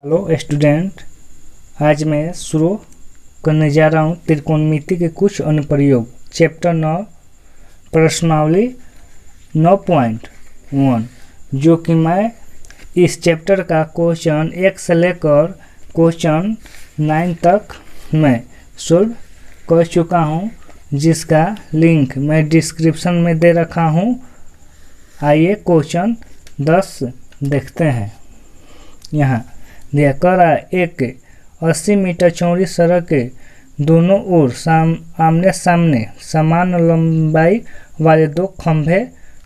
Hello student, आज मैं शुरू करने जा रहा हूँ त्रिकोणमिति के कुछ अनुप्रयोग चैप्टर 9 प्रश्नावली 9.1, जो कि मैं इस चैप्टर का क्वेश्चन 1 से लेकर क्वेश्चन 9 तक मैं सोल्व कर चुका हूँ, जिसका लिंक मैं डिस्क्रिप्शन में दे रखा हूँ। आइए क्वेश्चन 10 देखते हैं। यहाँ दिया कर रहा है, एक 80 मीटर चौड़ी सड़क के दोनों ओर आमने सामने समान लंबाई वाले दो खंभे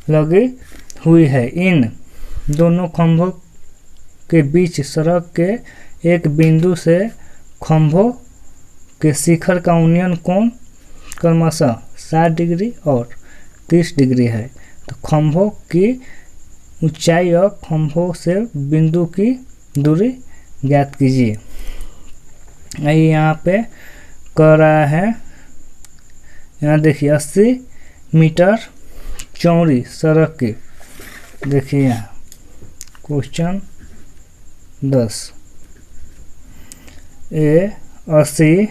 लगी हुई है। इन दोनों खंभों के बीच सड़क के एक बिंदु से खंभों के शिखर का उन्नयन कोण क्रमशः 60 डिग्री और 30 डिग्री है। तो खंभों की ऊंचाई और खंभों से बिंदु की दूरी ज्ञात कीजिए। यहाँ पे कह रहा है, यहाँ देखिए 80 मीटर चौड़ी सड़क की, देखिए यहाँ क्वेश्चन 10 ए 80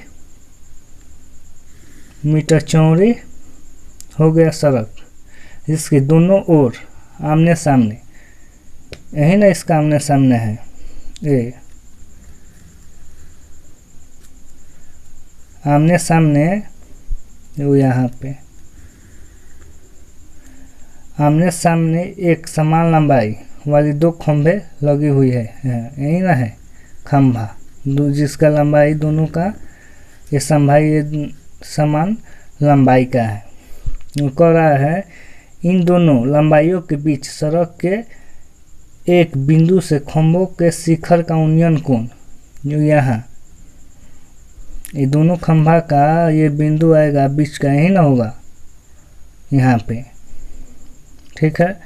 मीटर चौड़ी हो गया सड़क, जिसके दोनों ओर आमने सामने, यही ना इसका आमने सामने है ए, आमने सामने वो यहाँ पे आमने सामने एक समान लंबाई वाली दो खंभे लगी हुई है, यही ना है खंभा, जिसका लंबाई दोनों का ये समान लंबाई का है। वो कह रहा है इन दोनों लंबाइयों के बीच सड़क के एक बिंदु से खंभों के शिखर का उन्नयन कोण, जो यहाँ ये दोनों खंभा का ये बिंदु आएगा बीच का, यही ना होगा यहाँ पे, ठीक है।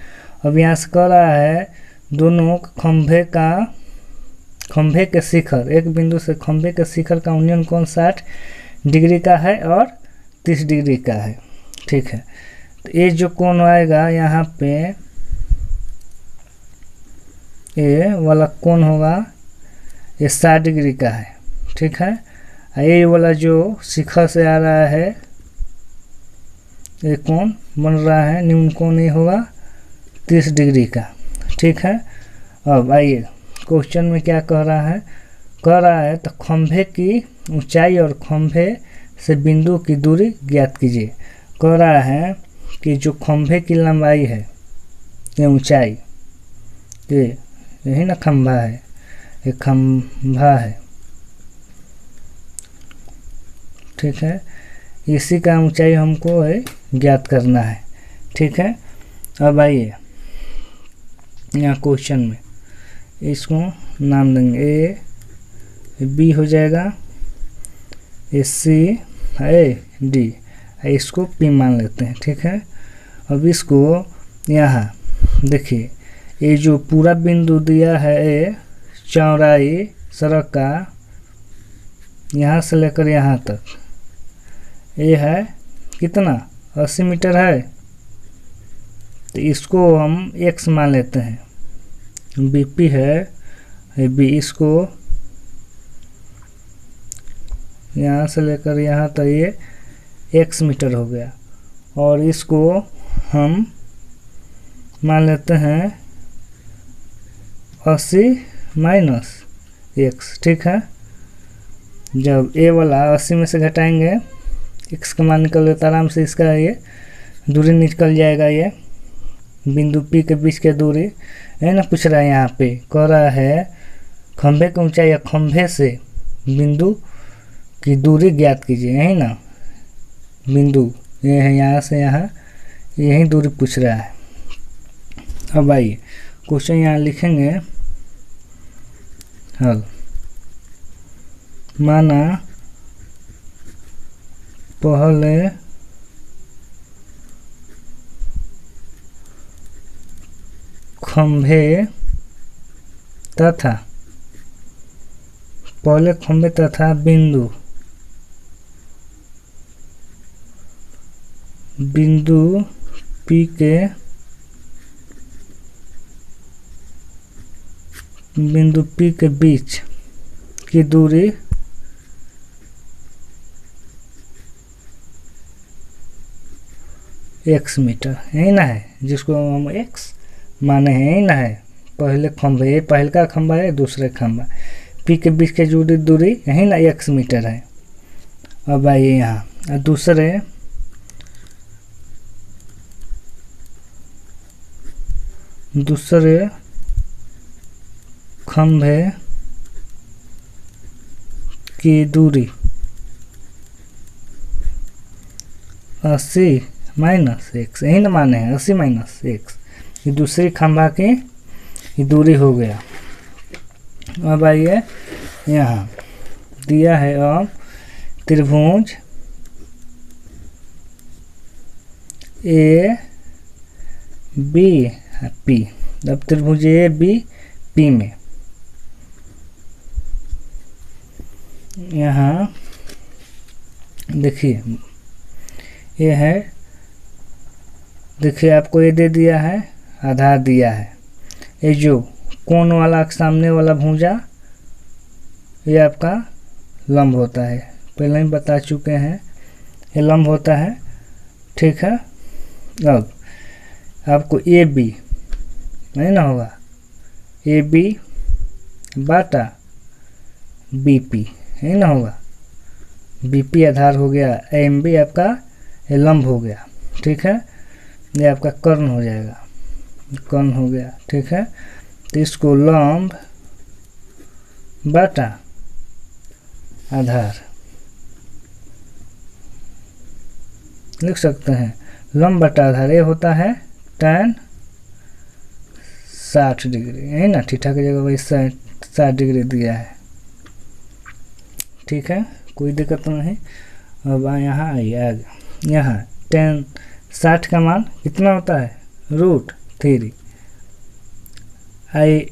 अब यहाँ से कह रहा है दोनों खंभे के शिखर, एक बिंदु से खंभे के शिखर का उन्नयन कोण 60 डिग्री का है और 30 डिग्री का है, ठीक है। तो ये जो कोण आएगा यहाँ पे, ये वाला कोण होगा ये 60 डिग्री का है, ठीक है। ये वाला जो शिखर से आ रहा है ये कोण बन रहा है, न्यून कोण ये होगा 30 डिग्री का, ठीक है। अब आइए क्वेश्चन में क्या कह रहा है तो खंभे की ऊंचाई और खंभे से बिंदु की दूरी ज्ञात कीजिए। कह रहा है कि जो खंभे की लंबाई है, ये ऊंचाई, ये यही ना खंभा है, ये खंभा है, ठीक है। इसी का ऊंचाई हमको ज्ञात करना है, ठीक है। अब आइए यहाँ क्वेश्चन में इसको नाम देंगे, ए बी हो जाएगा, ए सी ए डी, इसको पी मान लेते हैं, ठीक है। अब इसको यहाँ देखिए, ये जो पूरा बिंदु दिया है ए चौड़ाई सड़क का यहाँ से लेकर यहाँ तक, ये है कितना 80 मीटर है, तो इसको हम x मान लेते हैं, BP है बी, इसको यहाँ से लेकर यहाँ तक ये x मीटर हो गया, और इसको हम मान लेते हैं 80 माइनस x, ठीक है। जब a वाला 80 में से घटाएंगे x का मान निकल लेता आराम से, इसका ये दूरी निकल जाएगा, ये बिंदु P के बीच के दूरी है ना। पूछ रहा है यहाँ पे, कह रहा है खंभे की ऊंचाई या खंभे से बिंदु की दूरी ज्ञात कीजिए, यही ना बिंदु ये है, यहाँ से यहाँ यही दूरी पूछ रहा है। अब आइए क्वेश्चन यहाँ लिखेंगे, हल माना पहले खंभे तथा बिंदु P के बीच की दूरी x मीटर, यही ना है जिसको हम x माने हैं, यही ना है। पहले खंभे, ये पहले का खंभा है, दूसरे खंभा, P के बीच के जुड़ी दूरी यही ना x मीटर है। अब आइए यहाँ दूसरे खंभे की दूरी 80 माइनस x, यही ना माने हैं 80 माइनस x, ये दूसरी खंभा की दूरी हो गया। अब आइए यहाँ दिया है अब त्रिभुज ए बी पी। अब त्रिभुज ए बी पी में यहाँ देखिए ये है, देखिए आपको ये दे दिया है, आधार दिया है। ये जो कोण वाला सामने वाला भुजा ये आपका लंब होता है, पहले ही बता चुके हैं, ये लंब होता है, ठीक है। अब आपको ए बी नहीं ना होगा, ए बी बाटा बी पी नहीं ना होगा, बी पी आधार हो गया, एम बी आपका ये लंब हो गया, ठीक है। ये आपका कर्ण हो जाएगा, कर्ण हो गया, ठीक है। तो इसको लंब बाटा आधार लिख सकते हैं। लंब बटा आधार ये होता है tan 60 डिग्री, यही ना, थीटा की जगह वही 60 डिग्री दिया है, ठीक है, कोई दिक्कत नहीं। अब यहाँ आइए आगे, यहाँ tan 60 का मान कितना होता है, √3 आई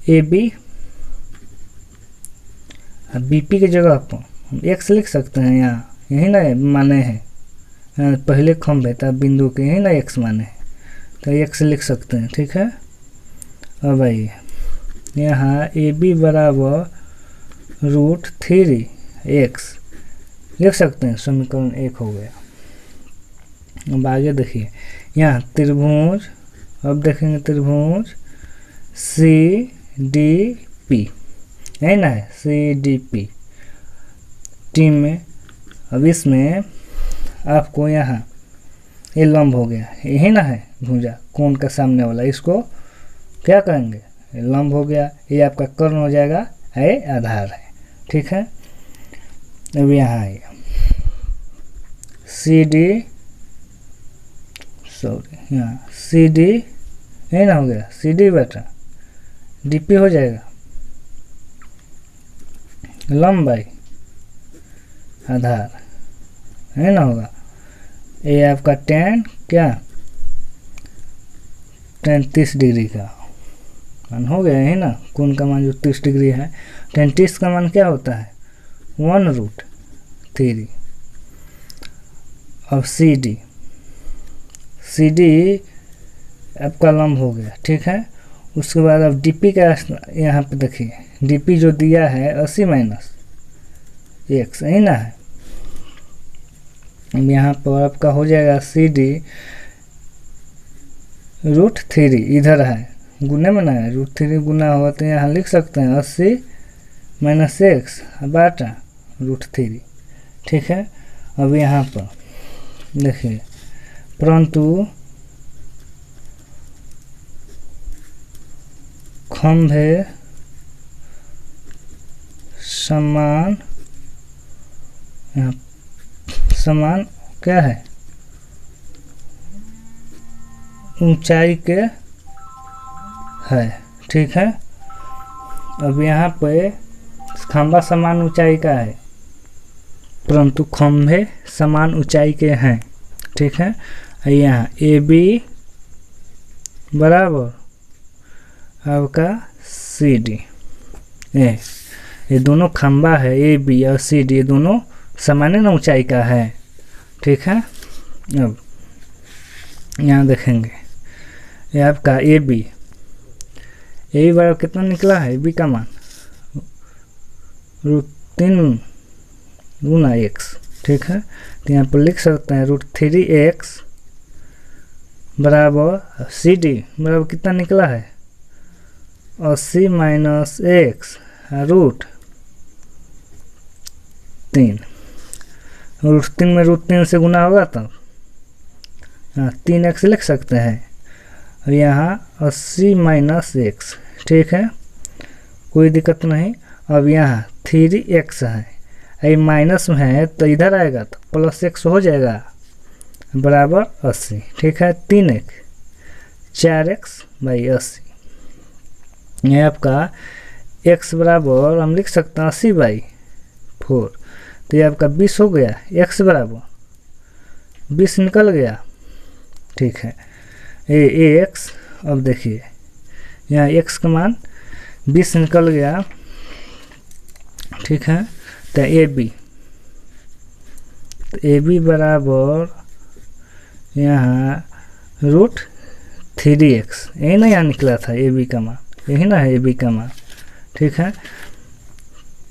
ए बी, बी पी की जगह पर हम x लिख सकते हैं, यहाँ यही ना माने हैं, पहले खंभे था बिंदु के, यही ना x माने हैं, तो x लिख सकते हैं, ठीक है। अब आइए यहाँ ए बी बराबर √3x लिख सकते हैं, समीकरण 1 हो गया। अब आगे देखिए यहाँ त्रिभुज, अब देखेंगे त्रिभुज सी डी पी, यही ना है सी डी पी टी में। अब इसमें आपको यहाँ ये लंब हो गया, यही ना है भुजा कोण का सामने वाला, इसको क्या करेंगे, ये लंब हो गया, ये आपका कर्ण हो जाएगा, ये आधार है, ठीक है। अब यहाँ आइए सी डी, सॉरी यहाँ सी डी यही ना हो गया, सी डी बटा डी पी हो जाएगा, लंबाई आधार है ना होगा, ये आपका tan क्या, tan 30 डिग्री का मान हो गया है ना, कोण का मान जो 30 डिग्री है, tan 30 का मान क्या होता है 1√3। अब सी डी आपका लंब हो गया, ठीक है। उसके बाद अब डीपी का यहाँ पे देखिए, डीपी जो दिया है 80 माइनस x, यही ना है। अब यहाँ पर आपका हो जाएगा सी डी √3, इधर है गुने में ना है, √3 गुना होगा तो यहाँ लिख सकते हैं 80 माइनस x बाटा √3, ठीक है। अब यहाँ पर देखिए, परंतु खंभे समान, यहाँ समान क्या है, ऊंचाई के है, ठीक है। अब यहाँ पे खंभा समान ऊंचाई का है, परंतु खंभे समान ऊंचाई के हैं, ठीक है। यहाँ ए बी बराबर आपका सी डी, ये दोनों खंभा है ए बी और सी डी, दोनों समान ऊंचाई का है, ठीक है। अब यहाँ देखेंगे ये आपका ए बी बराबर कितना निकला है, ए बी का मान √3 गुना x, ठीक है। तो यहाँ पर लिख सकते हैं √3x बराबर CD बराबर कितना निकला है 80 - x √3, √3 में √3 से गुना होगा तब 3x लिख सकते हैं। और यहाँ 80 - x, ठीक है, कोई दिक्कत नहीं। अब यहाँ 3x है, ये माइनस में है तो इधर आएगा तो प्लस x हो जाएगा बराबर 80, ठीक है। 3x 4x/80, ये आपका x बराबर हम लिख सकते हैं 80/4, तो ये आपका 20 हो गया। x बराबर 20 निकल गया, ठीक है। ये x, अब देखिए यहाँ x का मान 20 निकल गया, ठीक है। तो AB बराबर यहाँ √3x, यही ना यहाँ निकला था AB का मान, यही ना है AB का मान, ठीक है।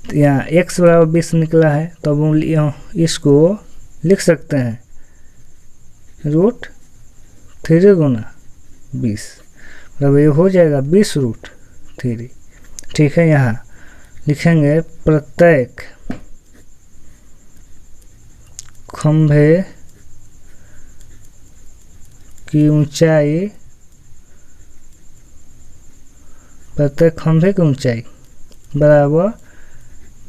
तो यहाँ x बराबर 20 निकला है, तो अब हम इसको लिख सकते हैं √3 गुना 20, मतलब ये हो जाएगा 20√3, ठीक है। यहाँ लिखेंगे प्रत्येक खंभे की ऊंचाई, प्रत्येक खंभे की ऊंचाई बराबर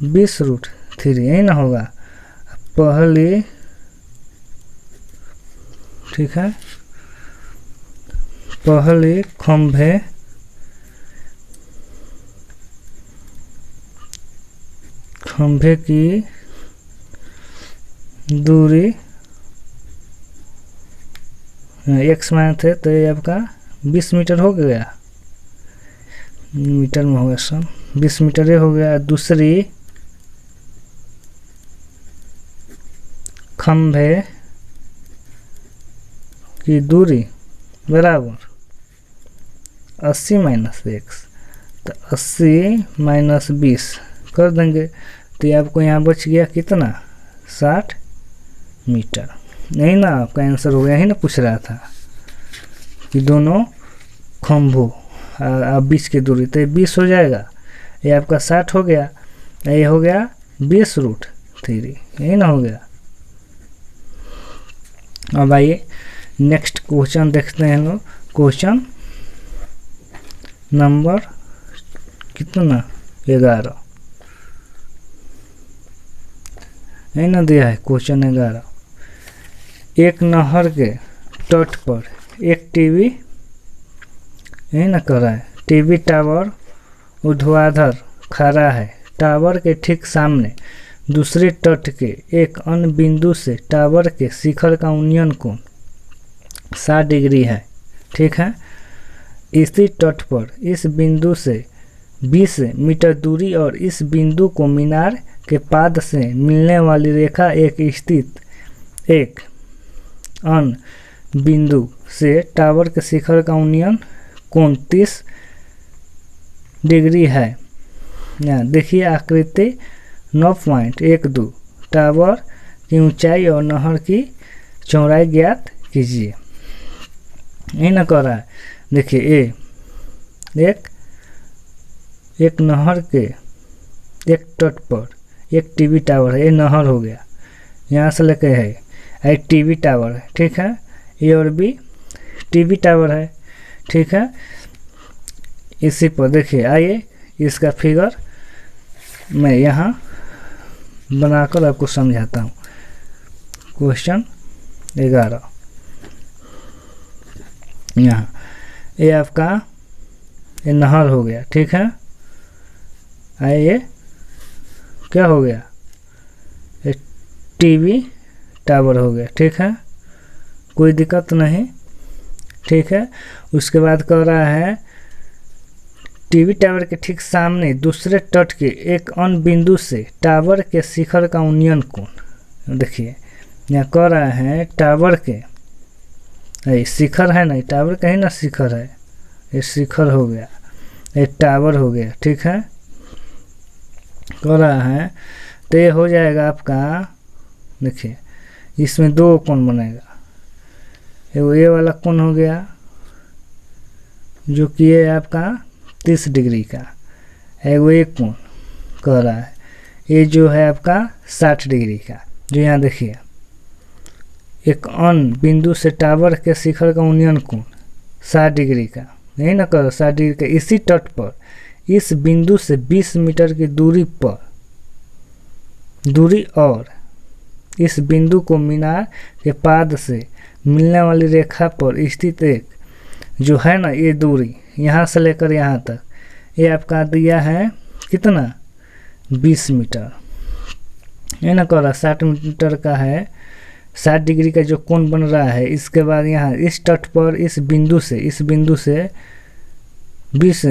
20√3, यही ना होगा पहली, ठीक है। पहली खंभे की दूरी x मान थे तो ये आपका 20 मीटर हो गया, मीटर में होगा सब 20 मीटर हो गया। दूसरी खंभे की दूरी बराबर 80 - x, तो 80 - 20 कर देंगे, तो ये आपको यहाँ बच गया कितना 60 मीटर, नहीं ना आपका आंसर हो गया, ही ना पूछ रहा था कि दोनों खंभों आप बीच की दूरी, तो 20 हो जाएगा, ये आपका 60 हो गया, ये हो गया 20√3, यही ना हो गया। अब आइए नेक्स्ट क्वेश्चन देखते हैं लोग। क्वेश्चन नंबर कितना 11, यही ना दिया है क्वेश्चन 11। एक नहर के तट पर एक टीवी, यही ना कर रहा है, टीवी टावर ऊर्ध्वाधर खड़ा है। टावर के ठीक सामने दूसरे तट के एक अन्य बिंदु से टावर के शिखर का उन्नयन कोण 60 डिग्री है, ठीक है। इसी तट पर इस बिंदु से 20 मीटर दूरी और इस बिंदु को मीनार के पाद से मिलने वाली रेखा एक स्थित एक अन्य बिंदु से टावर के शिखर का उन्नयन कोण 30 डिग्री है। यहाँ देखिए आकृति 9.12, टावर की ऊंचाई और नहर की चौड़ाई ज्ञात कीजिए, यही ना कर रहा है। देखिए एक नहर के एक तट पर एक टीवी टावर है, ये नहर हो गया, यहाँ से लेके है ये टीवी टावर है, ठीक है। ये और भी टीवी टावर है, ठीक है। इसी पर देखिए, आइए इसका फिगर मैं यहाँ बनाकर आपको समझाता हूँ। क्वेश्चन 11, यहाँ ये आपका ये नहर हो गया, ठीक है। आइए क्या हो गया, ये टीवी टावर हो गया, ठीक है, कोई दिक्कत नहीं, ठीक है। उसके बाद कह रहा है टीवी टावर के ठीक सामने दूसरे तट के एक अन्य बिंदु से टावर के शिखर का उन्नयन कोण। देखिए यहाँ कह रहा है टावर के शिखर है ना, टावर कहीं ना शिखर है, ये शिखर हो गया, ये टावर हो गया, ठीक है। कह रहा है, तो ये हो जाएगा आपका, देखिए इसमें दो कोण बनेगा, एगो ये वाला कोण हो गया जो कि ये आपका 30 डिग्री का, एगो एक कोण कह रहा है ये जो है आपका 60 डिग्री का। जो यहाँ देखिए एक अन्य बिंदु से टावर के शिखर का उन्नयन कोण 60 डिग्री का, यही ना करो 60 डिग्री का। इसी तट पर इस बिंदु से 20 मीटर की दूरी और इस बिंदु को मीनार के पाद से मिलने वाली रेखा पर स्थित एक जो है ना ये दूरी यहाँ से लेकर यहाँ तक, ये आपका दिया है कितना 20 मीटर, ये ना कह रहा 60 मीटर का है, 60 डिग्री का जो कोण बन रहा है। इसके बाद यहाँ इस तट पर इस बिंदु से 20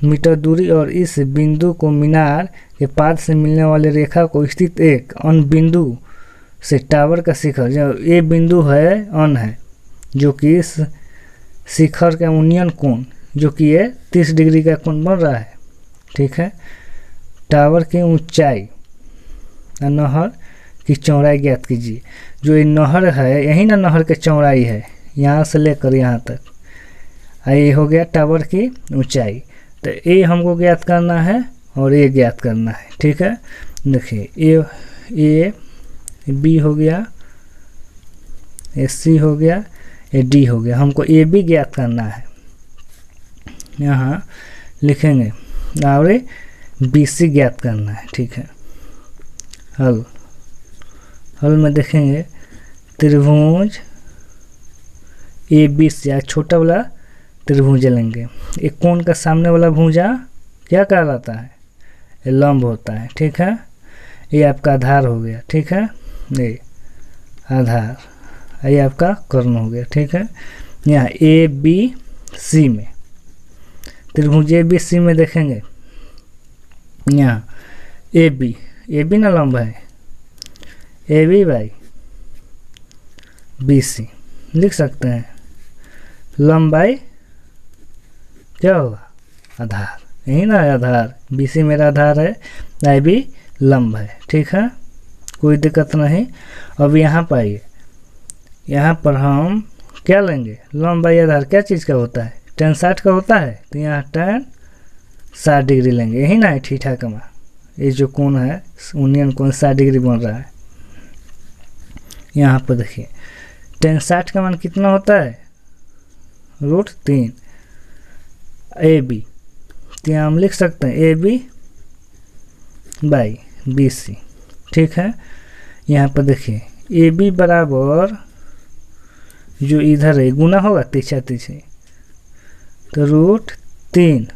मीटर दूरी और इस बिंदु को मीनार के पाद से मिलने वाली रेखा को स्थित एक अन्य बिंदु से टावर का शिखर, जो ये बिंदु है अन है, जो कि इस शिखर का उन्नयन कोण जो कि ये 30 डिग्री का कोण बन रहा है, ठीक है। टावर की ऊंचाई और नहर की चौड़ाई ज्ञात कीजिए। जो ये नहर है, यही ना नहर की चौड़ाई है, यहाँ से लेकर यहाँ तक, ये हो गया टावर की ऊंचाई। तो ये हमको ज्ञात करना है और ये ज्ञात करना है, ठीक है। देखिए ए बी हो गया, ए सी हो गया, ए डी हो गया, हमको ए बी ज्ञात करना है। यहाँ लिखेंगे और बी सी ज्ञात करना है, ठीक है। हल में देखेंगे त्रिभुज ए बी सी, छोटा वाला त्रिभुज लेंगे। एक कोण का सामने वाला भुजा क्या कहलाता है, ये लंब होता है, ठीक है। ये आपका आधार हो गया, ठीक है, ये आधार, ये आपका कर्ण हो गया, ठीक है। यहाँ ए बी सी में, त्रिभुज ए बी सी में देखेंगे, यहाँ ए बी ना लंब है, A B by B C लिख सकते हैं। लंबाई क्या होगा, आधार, यही ना आधार, बी सी मेरा आधार है, ए बी लंब है, ठीक है, कोई दिक्कत नहीं। अब यहाँ पर आइए, यहाँ पर हम क्या लेंगे, लंब बाई आधार क्या चीज़ का होता है, tan 60 का होता है, तो यहाँ tan 60 डिग्री लेंगे, यही ना है ठीठा का मान, ये जो कोण है उन्नयन कोण 60 डिग्री बन रहा है। यहाँ पर देखिए tan 60 का मान कितना होता है, √3 ए बी, तो यहाँ हम लिख सकते हैं A B by B C, ठीक है। यहाँ पर देखिए ए बी बराबर जो इधर है गुना होगा पीछे, तो √3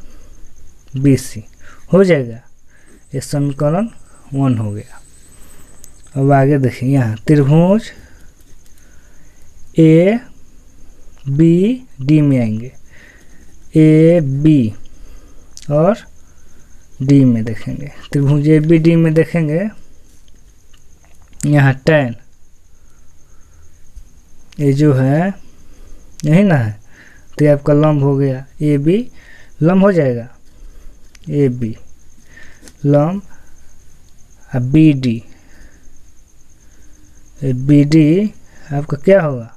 बी सी हो जाएगा, ये समीकरण 1 हो गया। अब आगे देखिए यहाँ त्रिभुज ए बी डी में आएंगे, ए बी और डी में देखेंगे, त्रिभुज ए बी डी में देखेंगे, यहाँ tan ये जो है यही ना है, तो ये आपका लंब हो गया, ए बी लंब हो जाएगा, ए बी लंब, बी डी आपका क्या होगा,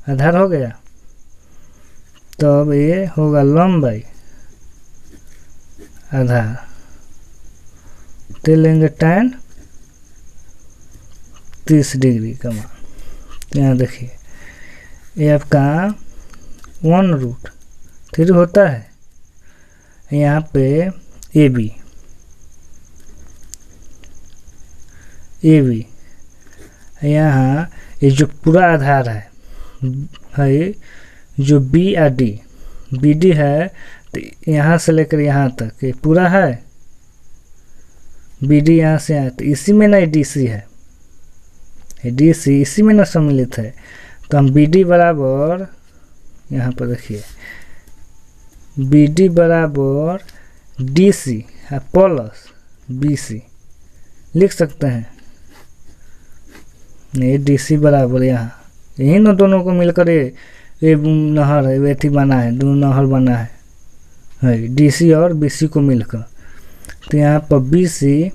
आधार हो गया, तो अब ये होगा लंब बाई आधार, तो लेंगे tan 30 डिग्री का मान। यहाँ देखिए ये आपका 1√3 होता है, यहाँ पे ए बी यहाँ ये जो पूरा आधार है जो बी और डी, बी डी है, तो यहाँ से लेकर यहाँ तक ये पूरा है, बी डी यहाँ से आए, तो इसी में ना डी सी है, डी सी इसी में ना सम्मिलित है, तो हम बी डी बराबर यहाँ पर देखिए बी डी बराबर D C plus B C लिख सकते हैं। ये डी सी बराबर यहाँ यही ना दोनों को मिलकर ये नहर है, वेथी बना है, दोनों नहर बना है डी सी और बी सी को मिलकर, तो यहाँ पर BC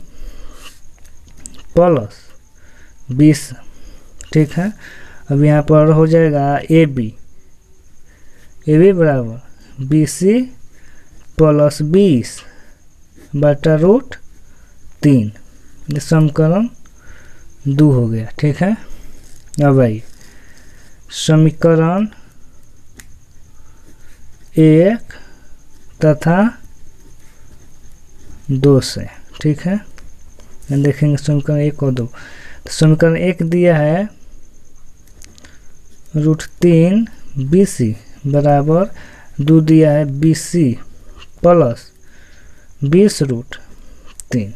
प्लस 20, ठीक है। अब यहाँ पर हो जाएगा AB बराबर BC प्लस 20 बटा रूट 3, ये समीकरण 2 हो गया, ठीक है। अब आइए समीकरण 1 तथा 2 से, ठीक है। देखेंगे समीकरण 1 और 2। तो समीकरण 1 दिया है रूट 3 BC बराबर 2 दिया है BC प्लस 20 रूट 3।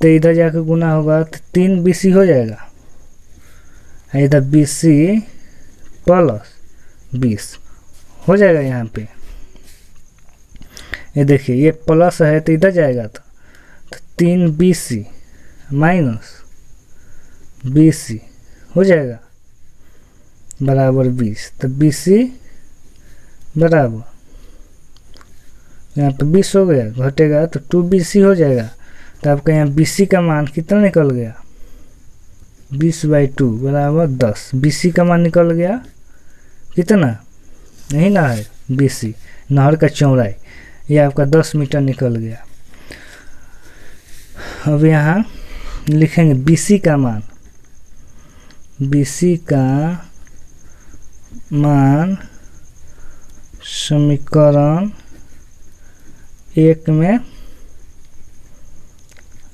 तो इधर जाकर गुना होगा तो 3 BC हो जाएगा, इधर BC प्लस 20 हो जाएगा। यहाँ पे ये देखिए ये प्लस है तो इधर जाएगा तो 3 BC माइनस BC हो जाएगा बराबर 20। तो BC बराबर यहाँ पे 20 हो गया, घटेगा तो 2 BC हो जाएगा। तो आपका यहाँ BC का मान कितना निकल गया, 20/2 बराबर 10। BC का मान निकल गया कितना, नहीं ना है BC नहर का चौड़ाई, ये आपका 10 मीटर निकल गया। अब यहाँ लिखेंगे BC का मान, BC का मान समीकरण 1 में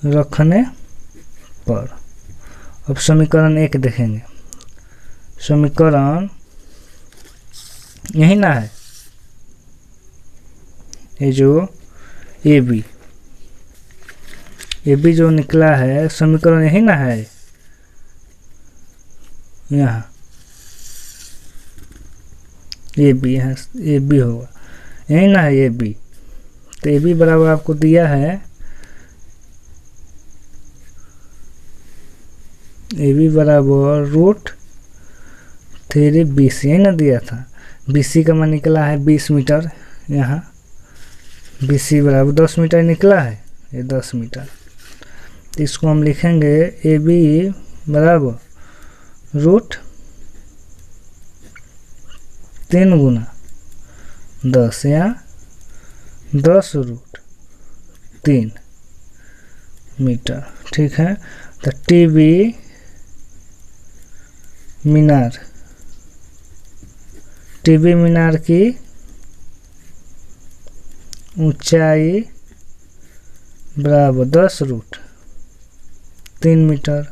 रखने पर। अब समीकरण 1 देखेंगे, समीकरण यही ना है, ये जो AB जो निकला है समीकरण यही ना है, यहाँ AB यहाँ AB होगा, यही ना है AB। तो AB बराबर आपको दिया है AB बराबर रूट 3 BC, यही ना दिया था। BC का मान निकला है 20 मीटर, यहाँ BC बराबर 10 मीटर निकला है, ये 10 मीटर। तो इसको हम लिखेंगे AB बराबर रूट 3 गुना 10 या 10 रूट 3 मीटर, ठीक है। तो TB मीनार की ऊंचाई बराबर 10 रूट 3 मीटर,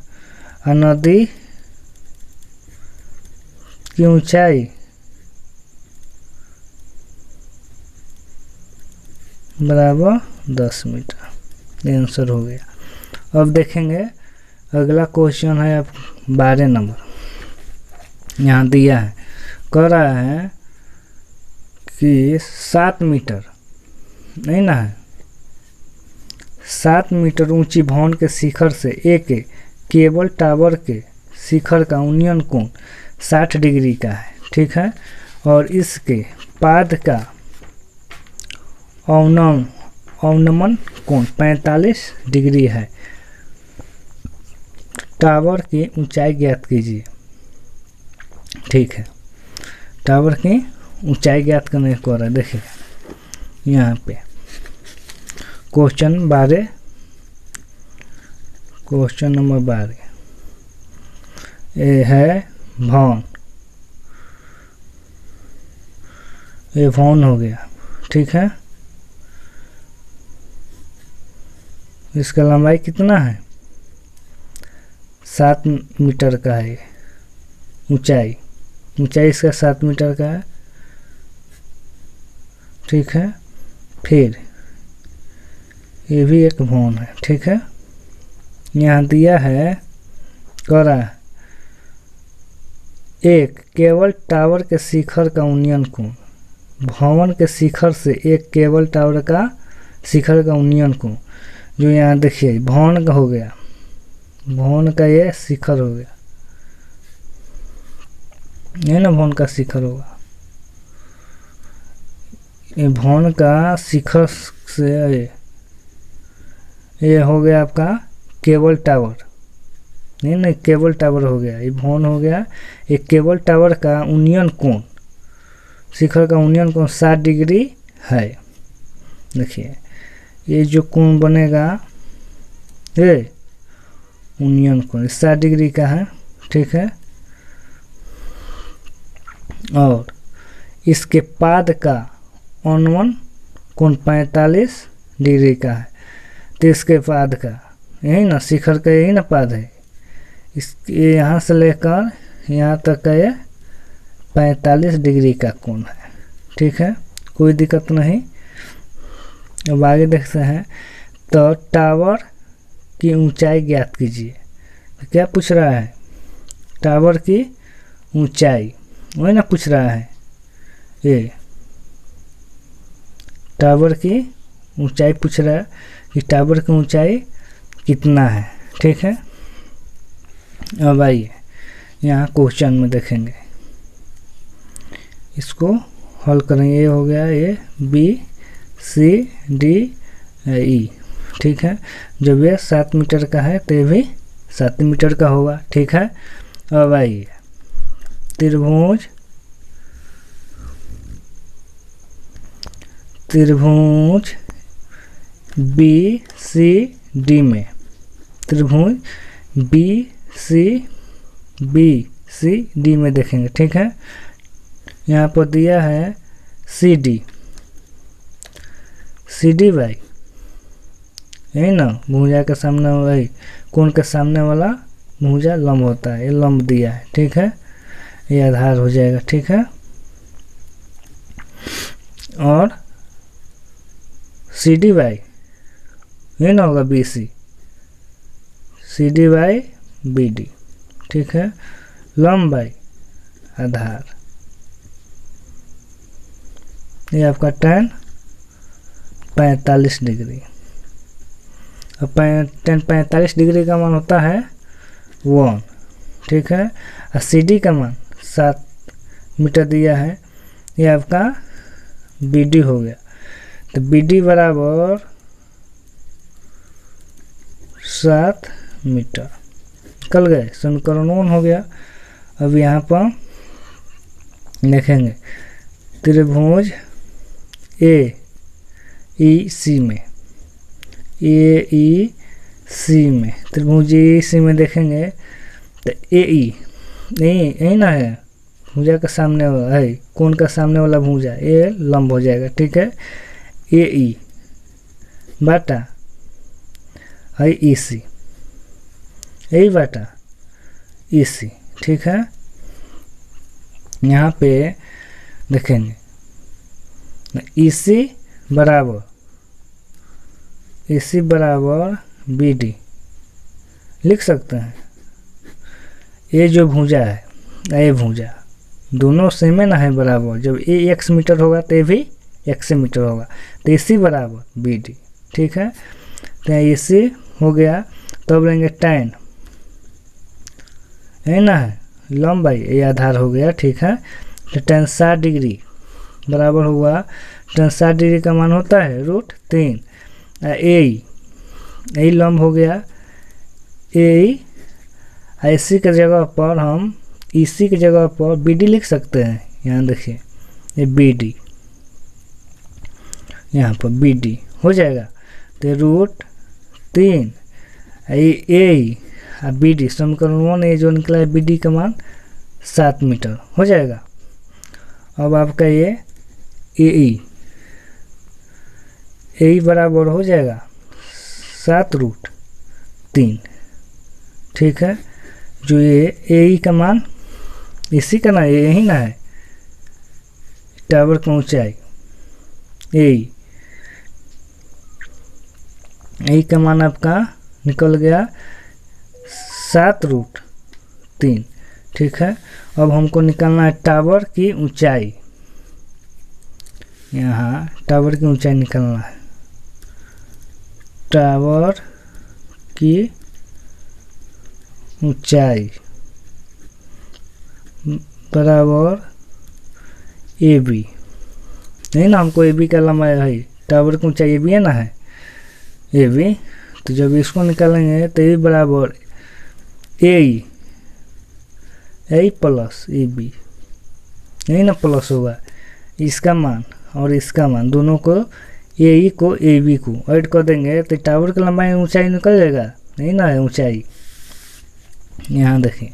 और नदी की ऊंचाई बराबर 10 मीटर। ये आंसर हो गया। अब देखेंगे अगला क्वेश्चन है अब 12 नंबर। यहाँ दिया है, कह रहा है कि 7 मीटर नहीं ना है, 7 मीटर ऊंची भवन के शिखर से एक केबल टावर के शिखर का उन्नयन कोण 60 डिग्री का है, ठीक है। और इसके पाद का अवनमन कोण 45 डिग्री है। टावर की ऊंचाई ज्ञात कीजिए, ठीक है। टावर की ऊंचाई ज्ञात करने को रहा है, देखिए यहाँ पे क्वेश्चन नंबर 12 ये है भवन, ये भवन हो गया, ठीक है। इसका लंबाई कितना है, 7 मीटर का है। ऊंचाई इसका 7 मीटर का है, ठीक है। फिर ये भी एक भवन है, ठीक है। यहाँ दिया है, कह रहा है एक केबल टावर के शिखर का उन्नयन कोण, भवन के शिखर से एक केबल टावर का शिखर का उन्नयन कोण, जो यहाँ देखिए भवन का हो गया, भवन का ये शिखर हो गया, ये ना भवन का शिखर होगा। ये भवन का शिखर से ये हो गया आपका केबल टावर, नहीं केबल टावर हो गया, ये भवन हो गया। एक केबल टावर का उन्नयन कोण, शिखर का उन्नयन कोण 60 डिग्री है। देखिए ये जो कोण बनेगा ये उन्नयन कोण 60 डिग्री का है, ठीक है। और इसके पाद का अनुवन कोण 45 डिग्री का है। तो इसके पाद का यही ना, शिखर का यही ना पाद है, इसके यहाँ से लेकर यहाँ तक का ये 45 डिग्री का कोण है, ठीक है, कोई दिक्कत नहीं। अब आगे देखते हैं। तो टावर की ऊंचाई ज्ञात कीजिए। तो क्या पूछ रहा है, टावर की ऊंचाई, वही ना पूछ रहा है। ये टावर की ऊंचाई पूछ रहा है कि टावर की ऊंचाई कितना है, ठीक है। अब आइए यहाँ क्वेश्चन में देखेंगे, इसको हल करेंगे। ये हो गया ये बी सी डी ई, ठीक है। जब ये 7 मीटर का है तो ये भी 7 मीटर का होगा, ठीक है। अब आइए त्रिभुज बी सी डी में, त्रिभुज बी सी डी में देखेंगे, ठीक है। यहाँ पर दिया है सी डी बाई, यही ना भुजा के सामने वही कोण के सामने वाला भुजा लंब होता है, ये लंब दिया है, ठीक है। ये आधार हो जाएगा, ठीक है। और सी डी बाई ये ना होगा B C D by B D, ठीक है। लंब बाई आधार, ये आपका tan 45 डिग्री। अब tan 45 डिग्री का मान होता है 1, ठीक है। और सी डी का मान 7 मीटर दिया है, ये आपका बी डी हो गया। तो बी डी बराबर 7 मीटर, निकल गए, समीकरण 1 हो गया। अब यहाँ पर देखेंगे त्रिभुज ए ई सी में, त्रिभुज ए ई सी में देखेंगे तो ए ई यही ना है, भुजा का सामने है, कोण का सामने वाला भुजा ये लंब हो जाएगा, ठीक है। ए ई बाटा है ई सी, यही बाटा ई सी, ठीक है। यहाँ पे देखेंगे ई सी बराबर बी डी लिख सकते हैं। ये जो भुजा है, ये भुजा दोनों सेम है ना है बराबर, जब ए x मीटर होगा तो ये भी x मीटर होगा, तो AC बराबर बी डी, ठीक है। तो AC हो गया, तब लेंगे tan, है ना है लंबाई, ये आधार हो गया, ठीक है। तो tan 60 डिग्री बराबर हुआ, tan 60 डिग्री का मान होता है √3, ए लंब हो गया, ए IC के जगह पर हम EC की जगह पर BD लिख सकते हैं। यहाँ देखिए ये BD, यहाँ पर BD हो जाएगा, तो √3 ए BD समीकरण 1 ये जो निकला है BD का मान 7 मीटर हो जाएगा। अब आपका ये ए बराबर हो जाएगा 7√3, ठीक है। जो ये ए का मान इसी का ना यही ना है, टावर की ऊंचाई ए का मान आपका निकल गया 7√3, ठीक है। अब हमको निकालना है टावर की ऊंचाई, यहाँ टावर की ऊंचाई निकालना है, टावर की ऊंचाई बराबर ए बी, नहीं ना हमको ए बी का लंबाई है, टावर की ऊंचाई ए बी है ना है ए बी, तो जब इसको निकालेंगे तो ए बराबर ए प्लस ए बी, यही ना प्लस होगा, इसका मान और इसका मान दोनों को ए को ए बी को ऐड कर देंगे तो टावर की लंबाई ऊंचाई निकल जाएगा, नहीं ना है ऊंचाई। यहाँ देखें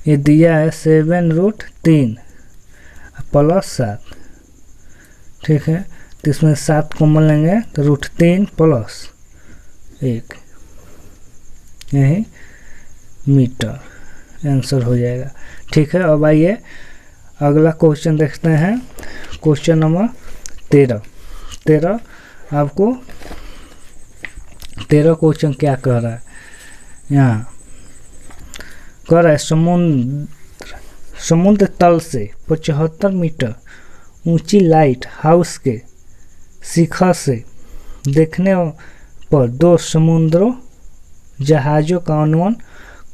ये दिया है 7√3 प्लस 7, ठीक है, तो इसमें 7 कॉमन लेंगे तो √3 प्लस 1, यही मीटर आंसर हो जाएगा। ठीक है, अब आइए अगला क्वेश्चन देखते हैं। क्वेश्चन नंबर 13 आपको 13 क्वेश्चन क्या कह रहा है, यहाँ कह रहा है समुद्र तल से 75 मीटर ऊंची लाइट हाउस के शिखर से देखने पर दो समुद्रों जहाज़ों का अनुमान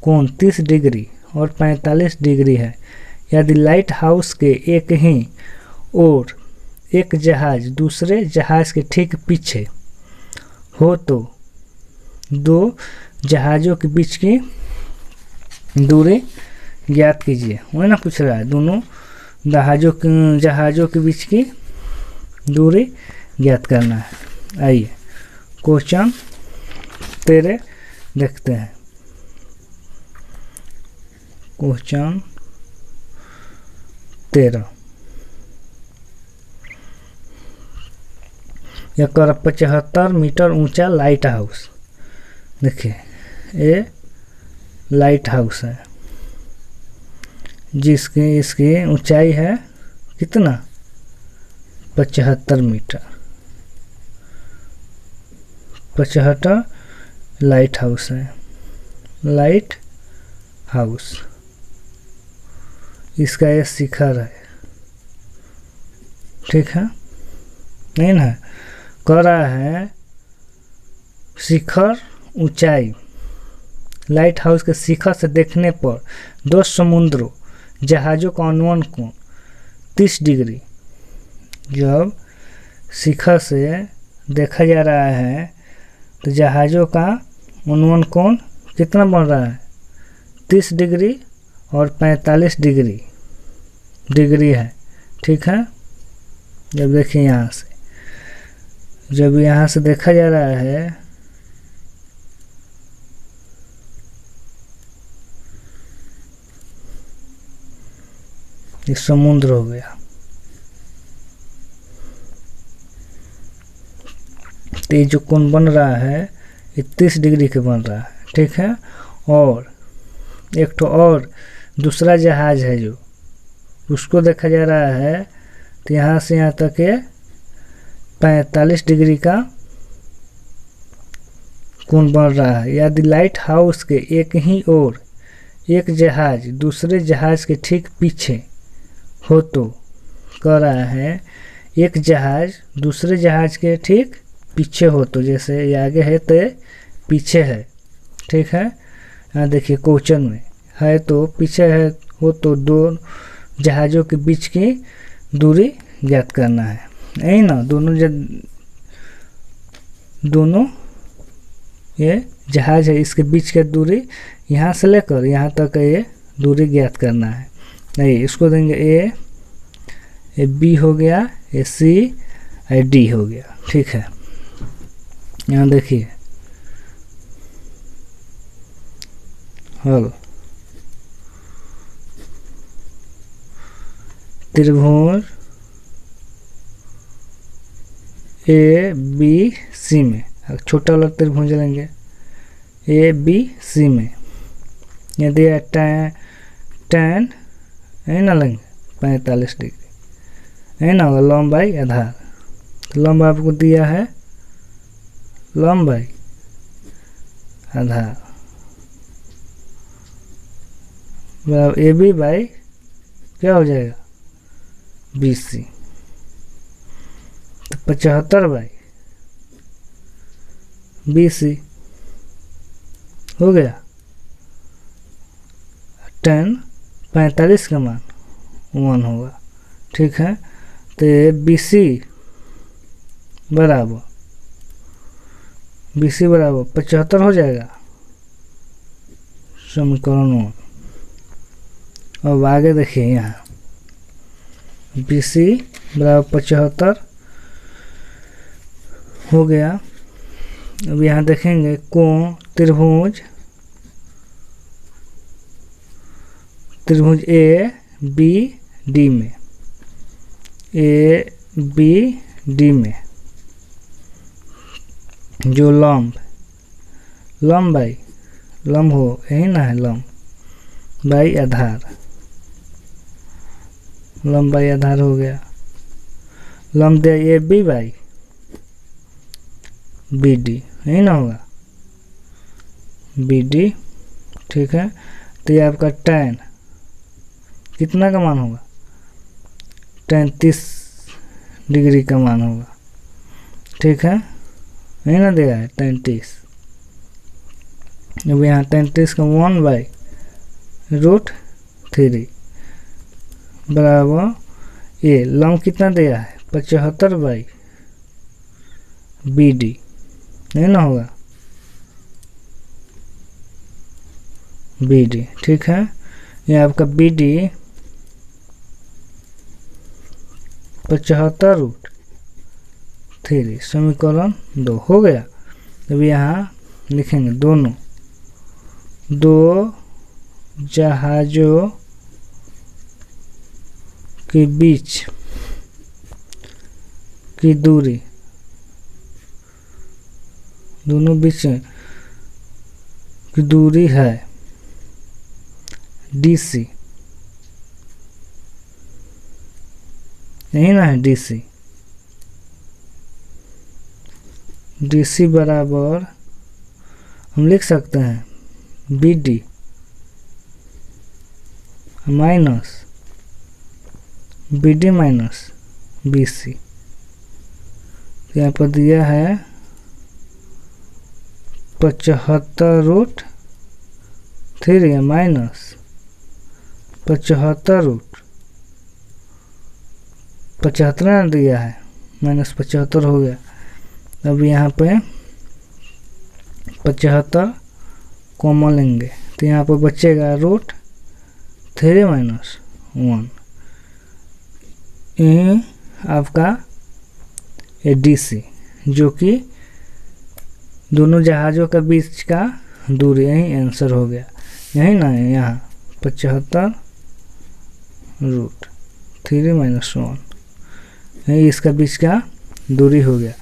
कोण 30 डिग्री और 45 डिग्री है। यदि लाइट हाउस के एक ही और एक जहाज़ दूसरे जहाज़ के ठीक पीछे हो तो दो जहाज़ों के बीच की दूरी ज्ञात कीजिए। वही ना पूछ रहा है, दोनों जहाज़ों के बीच की दूरी ज्ञात करना है। आइए क्वेश्चन 13 देखते हैं। क्वेश्चन 13 यह कर 75 मीटर ऊंचा लाइट हाउस, देखिए ये लाइट हाउस है जिसकी इसकी ऊंचाई है कितना 75 मीटर। 75 लाइट हाउस है, लाइट हाउस इसका ये शिखर है, ठीक है, नहीं ना, कह रहा है शिखर ऊंचाई, लाइट हाउस के शिखर से देखने पर दो समुद्रों जहाज़ों का अनुमान कोण 30 डिग्री। जब शिखर से देखा जा रहा है तो जहाज़ों का अनुमान कोण कितना बन रहा है 30 डिग्री और 45 डिग्री है, ठीक है। जब देखिए यहाँ से, जब यहाँ से देखा जा रहा है ये समुद्र हो गया, तो ये जो कोण बन रहा है ये 30 डिग्री के बन रहा है, ठीक है। और एक तो और दूसरा जहाज है जो उसको देखा जा रहा है तो यहाँ से यहाँ तक ये 45 डिग्री का कोण बन रहा है। यदि लाइट हाउस के एक ही ओर एक जहाज दूसरे जहाज के ठीक पीछे हो तो कह रहा है एक जहाज दूसरे जहाज के ठीक पीछे हो तो, जैसे ये आगे है तो पीछे है, ठीक है। यहाँ देखिए क्वेश्चन में है तो पीछे है हो तो दो जहाज़ों के बीच की दूरी ज्ञात करना है, यही ना, दोनों ये जहाज है इसके बीच की दूरी यहाँ से लेकर यहाँ तक ये दूरी ज्ञात करना है। नहीं, इसको देंगे ए बी हो गया, ए सी ए डी हो गया, ठीक है। यहाँ देखिए हल त्रिभुज ए बी सी में छोटा वाला त्रिभुज लेंगे ए बी सी में, यदि tan है ना लेंगे 45 डिग्री है ना, लंबाई आधार, तो लंबाई आपको दिया है लंबाई आधार बराबर ए बी बाई क्या हो जाएगा BC, तो 75 बाई BC हो गया। tan 45 का मान 1 होगा, ठीक है। तो BC बराबर BC बराबर 75 हो जाएगा समीकरण 1। अब आगे देखिए यहाँ BC बराबर 75 हो गया। अब यहाँ देखेंगे कोण त्रिभुज ABD में ABD में जो लंब भाई लंब हो यही ना है, लंब बाई आधार, लंब बाई आधार हो गया। लंब दे AB बाई BD यही ना होगा, BD। ठीक है, तो ये आपका tan कितना का मान होगा, tan 30 डिग्री का मान होगा। ठीक है, यही ना दिया है tan 30। अब यहाँ tan 30 का 1/√3 बराबर ये लंब कितना दिया है 75 बाई BD नहीं ना होगा, BD। ठीक है, ये आपका BD 75√3 समीकरण 2 हो गया। अब यहाँ लिखेंगे दोनों दो जहाजों के बीच की दूरी, दोनों बीच की दूरी है DC यही ना है, DC बराबर हम लिख सकते हैं BD minus BD minus BC। यहाँ पर दिया है 75√3 माइनस 75 दिया है, माइनस 75 हो गया। अब यहाँ पे 75 कॉमन लेंगे तो यहाँ पर बचेगा √3 माइनस 1। ये आपका DC जो कि दोनों जहाज़ों के बीच का दूरी, यही आंसर हो गया। यही ना है, यहाँ 75√3 माइनस 1 यही इसका बीच का दूरी हो गया।